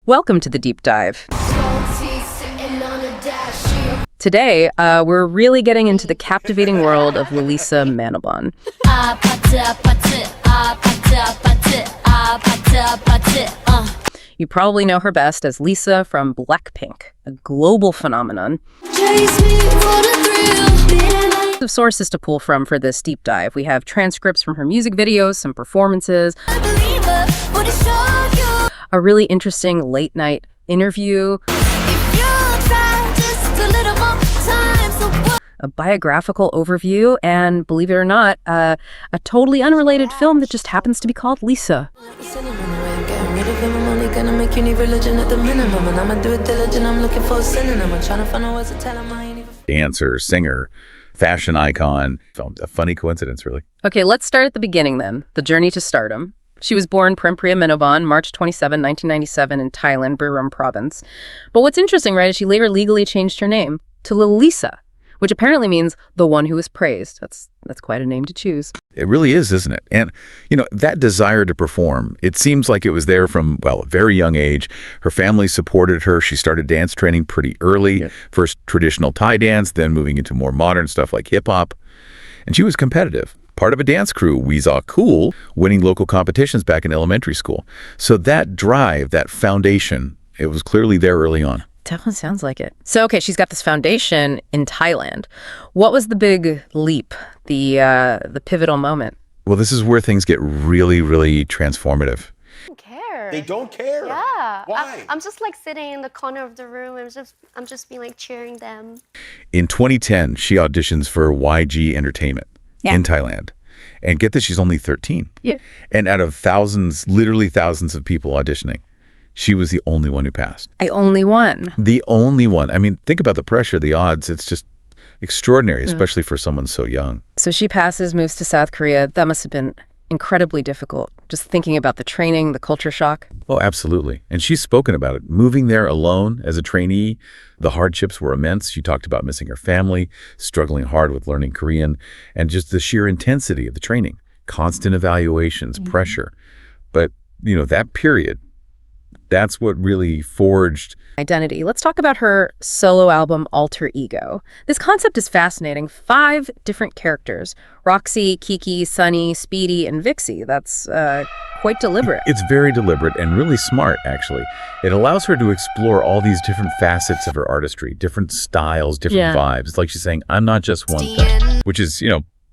Welcome to the Deep Dive. Today, we're really getting into the captivating world of Lalisa Manobon. You probably know her best as Lisa from BLACKPINK, a global phenomenon. Of sources to pull from for this deep dive. We have transcripts from her music videos, some performances, a really interesting late night interview, a biographical overview, and believe it or not, a totally unrelated film that just happens to be called Lisa. Dancer, singer, fashion icon. A funny coincidence, really. Okay, let's start at the beginning then, the journey to stardom. She was born Prempriya Manobon, March 27, 1997 in Thailand, Birum province. But what's interesting, right, is she later legally changed her name to Lalisa, which apparently means the one who is praised. That's quite a name to choose. It really is, isn't it? And, that desire to perform, it seems like it was there from, a very young age. Her family supported her. She started dance training pretty early. Yeah. First traditional Thai dance, then moving into more modern stuff like hip-hop. And she was competitive. Part of a dance crew, We Saw Cool, winning local competitions back in elementary school. So that drive, that foundation, it was clearly there early on. Definitely sounds like it. So, okay, she's got this foundation in Thailand. What was the big leap, the pivotal moment? Well, this is where things get really, really transformative. They don't care. Yeah. Why? I'm just like sitting in the corner of the room and I'm just being like cheering them. In 2010, she auditions for YG Entertainment in Thailand. And get this, she's only 13. Yeah. And out of thousands, literally thousands of people auditioning, she was the only one who passed. I only won. The only one. I mean, think about the pressure, the odds. It's just extraordinary, especially for someone so young. So she passes, moves to South Korea. That must have been incredibly difficult, just thinking about the training, the culture shock. Oh, absolutely. And she's spoken about it. Moving there alone as a trainee, the hardships were immense. She talked about missing her family, struggling hard with learning Korean, and just the sheer intensity of the training, constant evaluations, pressure. But, that period, that's what really forged identity. Let's talk about her solo album, Alter Ego. This concept is fascinating. 5 different characters: Roxy, Kiki, Sunny, Speedy, and Vixie. That's quite deliberate. It's very deliberate and really smart, actually. It allows her to explore all these different facets of her artistry, different styles, different vibes. It's like she's saying, I'm not just one thing, which is,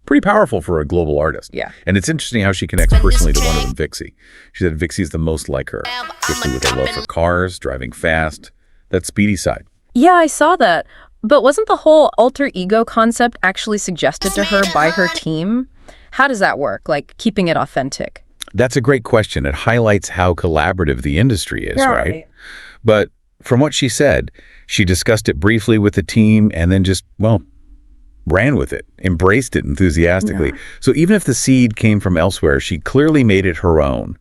pretty powerful for a global artist. Yeah. And it's interesting how she connects personally to one of them, Vixie. She said Vixie's the most like her, especially with her love for cars, driving fast, that Speedy side. Yeah, I saw that. But wasn't the whole alter ego concept actually suggested to her by her team? How does that work, like keeping it authentic? That's a great question. It highlights how collaborative the industry is, right? But from what she said, she discussed it briefly with the team and then just, ran with it, embraced it enthusiastically. Yeah. So even if the seed came from elsewhere, she clearly made it her own.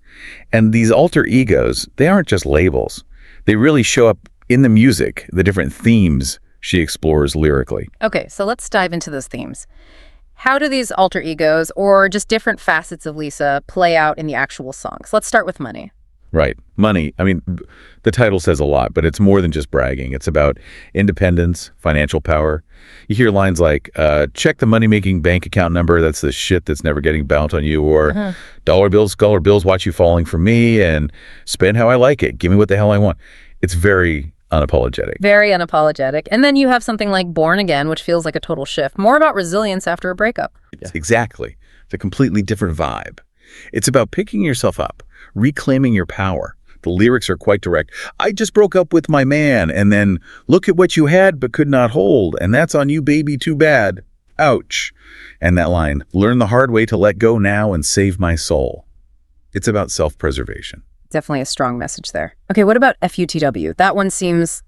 And these alter egos, they aren't just labels. They really show up in the music, the different themes she explores lyrically. Okay, so let's dive into those themes. How do these alter egos, or just different facets of Lisa, play out in the actual songs? Let's start with Money. Right. Money. I mean, the title says a lot, but it's more than just bragging. It's about independence, financial power. You hear lines like, check the money-making bank account number. That's the shit that's never getting bounced on you. Or dollar bills, watch you falling for me, and spend how I like it. Give me what the hell I want. It's very unapologetic. Very unapologetic. And then you have something like Born Again, which feels like a total shift. More about resilience after a breakup. Yeah. Exactly. It's a completely different vibe. It's about picking yourself up, reclaiming your power. The lyrics are quite direct. I just broke up with my man, and then look at what you had but could not hold, and that's on you, baby, too bad. Ouch. And that line, learn the hard way to let go now and save my soul. It's about self-preservation. Definitely a strong message there. Okay, what about FUTW? That one seems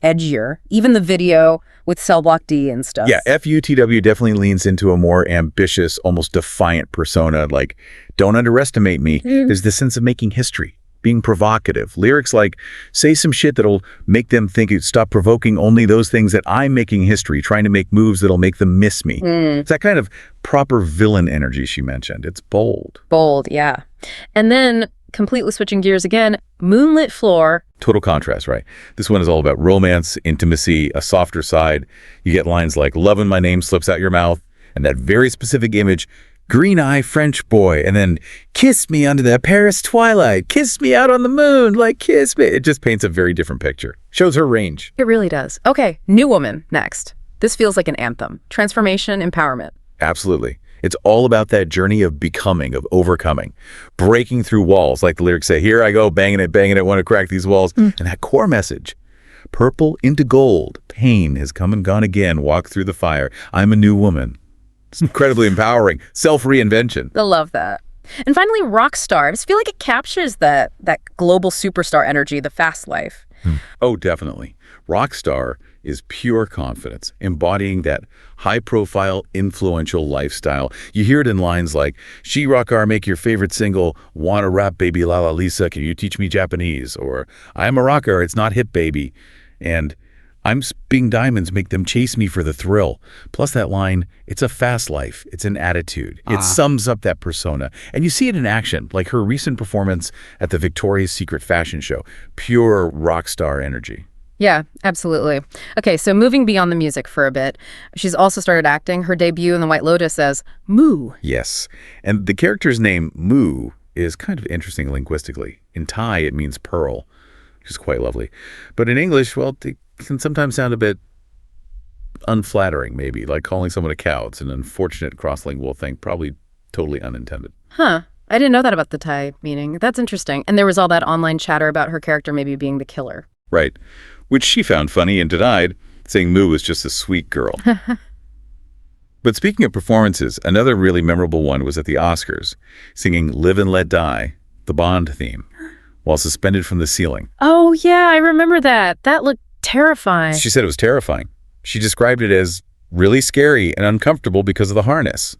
edgier. Even the video with Cell Block D and stuff. Yeah, FUTW definitely leans into a more ambitious, almost defiant persona, like, don't underestimate me. There's this sense of making history, being provocative. Lyrics like, say some shit that'll make them think it, stop provoking only those things that I'm making history, trying to make moves that'll make them miss me. It's that kind of proper villain energy she mentioned. It's bold. Bold, yeah. And then completely switching gears again, Moonlit Floor. Total contrast, right? This one is all about romance, intimacy, a softer side. You get lines like, love when my name slips out your mouth, and that very specific image, green eye French boy, and then kiss me under the Paris twilight, kiss me out on the moon, like kiss me. It just paints a very different picture. Shows her range. It really does. Okay, New Woman next. This feels like an anthem. Transformation, empowerment. Absolutely. It's all about that journey of becoming, of overcoming, breaking through walls, like the lyrics say, here I go, banging it, want to crack these walls. And that core message, purple into gold, pain has come and gone again, walk through the fire, I'm a new woman. It's incredibly empowering. Self-reinvention. I love that. And finally, Rockstar. I just feel like it captures that global superstar energy, the fast life. Oh, definitely. Rockstar is pure confidence, embodying that high-profile, influential lifestyle. You hear it in lines like, "She rockar, make your favorite single, wanna rap baby Lalisa, can you teach me Japanese?" Or, "I'm a rocker, it's not hip baby." And, "I'm spinning diamonds, make them chase me for the thrill." Plus that line, "It's a fast life, it's an attitude." It sums up that persona. And you see it in action, like her recent performance at the Victoria's Secret fashion show. Pure rock star energy. Yeah, absolutely. Okay, so moving beyond the music for a bit, she's also started acting. Her debut in The White Lotus as Moo. Yes. And the character's name, Moo, is kind of interesting linguistically. In Thai, it means pearl, which is quite lovely. But in English, well, it can sometimes sound a bit unflattering, maybe, like calling someone a cow. It's an unfortunate cross-lingual thing, probably totally unintended. Huh. I didn't know that about the Thai meaning. That's interesting. And there was all that online chatter about her character maybe being the killer. Right. Which she found funny and denied, saying Moo was just a sweet girl. But speaking of performances, another really memorable one was at the Oscars, singing Live and Let Die, the Bond theme, while suspended from the ceiling. Oh, yeah, I remember that. That looked terrifying. She said it was terrifying. She described it as really scary and uncomfortable because of the harness.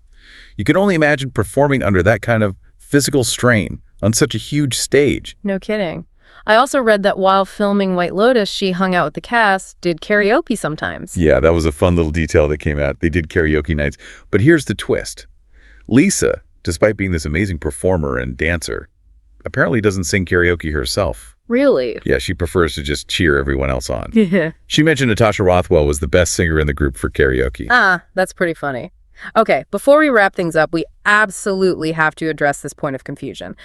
You can only imagine performing under that kind of physical strain on such a huge stage. No kidding. I also read that while filming White Lotus, she hung out with the cast, did karaoke sometimes. Yeah, that was a fun little detail that came out. They did karaoke nights. But here's the twist. Lisa, despite being this amazing performer and dancer, apparently doesn't sing karaoke herself. Really? Yeah, she prefers to just cheer everyone else on. Yeah. She mentioned Natasha Rothwell was the best singer in the group for karaoke. That's pretty funny. Okay, before we wrap things up, we absolutely have to address this point of confusion.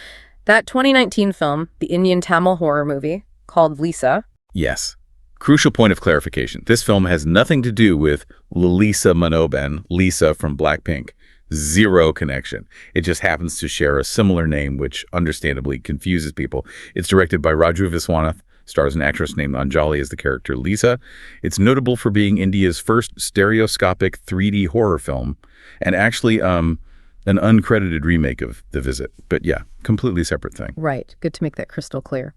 That 2019 film, the Indian Tamil horror movie called Lisa. Yes. Crucial point of clarification. This film has nothing to do with Lalisa Manoban, Lisa from BLACKPINK. Zero connection. It just happens to share a similar name, which understandably confuses people. It's directed by Raju Viswanath, stars an actress named Anjali as the character Lisa. It's notable for being India's first stereoscopic 3D horror film, and actually an uncredited remake of The Visit. But yeah, completely separate thing. Right. Good to make that crystal clear.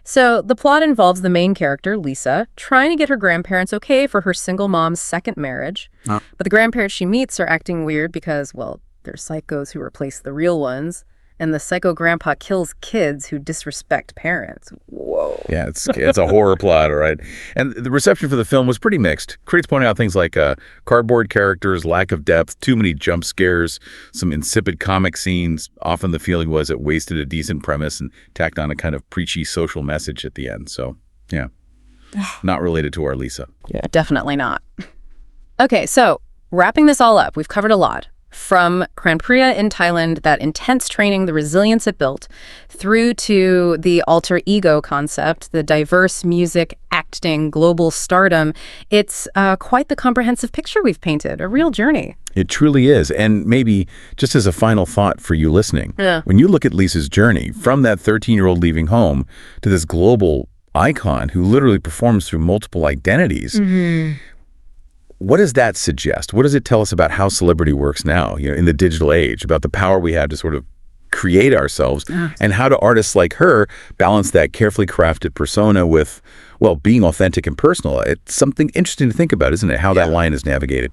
So the plot involves the main character, Lisa, trying to get her grandparents okay for her single mom's second marriage. But the grandparents she meets are acting weird because, well, they're psychos who replace the real ones. And the psycho grandpa kills kids who disrespect parents. Whoa. Yeah, it's a horror plot, all right? And the reception for the film was pretty mixed. Critics pointed out things like cardboard characters, lack of depth, too many jump scares, some insipid comic scenes. Often the feeling was it wasted a decent premise and tacked on a kind of preachy social message at the end. So, yeah, not related to our Lisa. Yeah, definitely not. Okay, so wrapping this all up, we've covered a lot. From Grand Prix in Thailand, that intense training, the resilience it built, through to the alter ego concept, the diverse music, acting, global stardom. It's quite the comprehensive picture we've painted, a real journey. It truly is. And maybe just as a final thought for you listening, when you look at Lisa's journey from that 13-year-old leaving home to this global icon who literally performs through multiple identities, what does that suggest? What does it tell us about how celebrity works now, in the digital age, about the power we have to sort of create ourselves, and how do artists like her balance that carefully crafted persona with, well, being authentic and personal? It's something interesting to think about, isn't it? How that line is navigated.